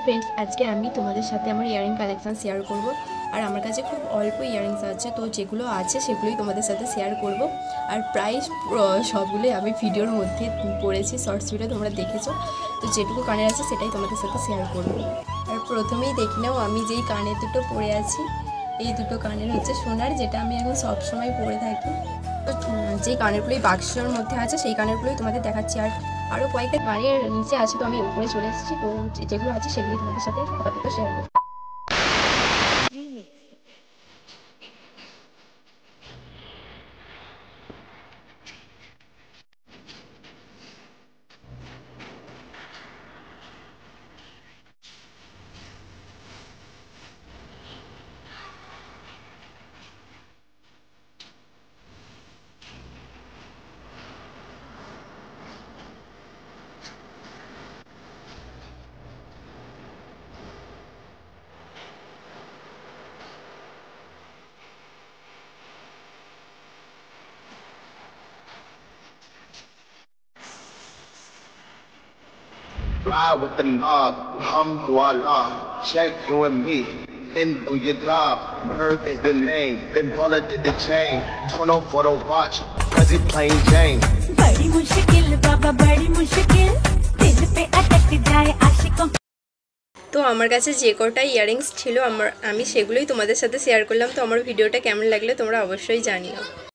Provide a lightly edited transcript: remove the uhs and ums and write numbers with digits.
Friends आज के আমি তোমাদের সাথে আমার ইয়ারিং কালেকশন শেয়ার করব আর আমার কাছে খুব অল্প ইয়ারিংস আছে তো যেগুলো আছে সেগুলোই তোমাদের সাথে শেয়ার করব আর প্রাইস সবগুলোই আমি ভিডিওর মধ্যে পড়েছি শর্টস ভিডিও তোমরা দেখেছো তো যেটুকু কানের আছে সেটাই তোমাদের সাথে শেয়ার করব। আর প্রথমেই দেখে নাও আমি যেই কানের দুটো পরে আছি এই দুটো কানের হচ্ছে সোনার, যেটা আমি এখন সব সময় পরে থাকি। তো যেই কানেরগুলোই বাক্সের মধ্যে আছে সেই কানেরগুলোই তোমাদের দেখাচ্ছি। আর আরও কয়েকটা কানের নিচে আছে তো আমি উপরে চলে এসেছি, তো যেগুলো আছে সেগুলি তোমাদের সাথে আপাতত শেয়ার করব। Ride with the knob, alhamdulillah, check you and me, then do your job, Earth is the name, then bullet did the chain, turn off for the watch, cause he plain Jane. बड़ी मुश्किल बाबा बड़ी मुश्किल दिल पे अटक जाए आशिकों। তো আমার কাছে যে কটা ইয়ারিংস ছিল আমি সেগুলোই তোমাদের সাথে শেয়ার করলাম। তো আমার ভিডিওটা কেমন লাগলো তোমরা অবশ্যই জানিও।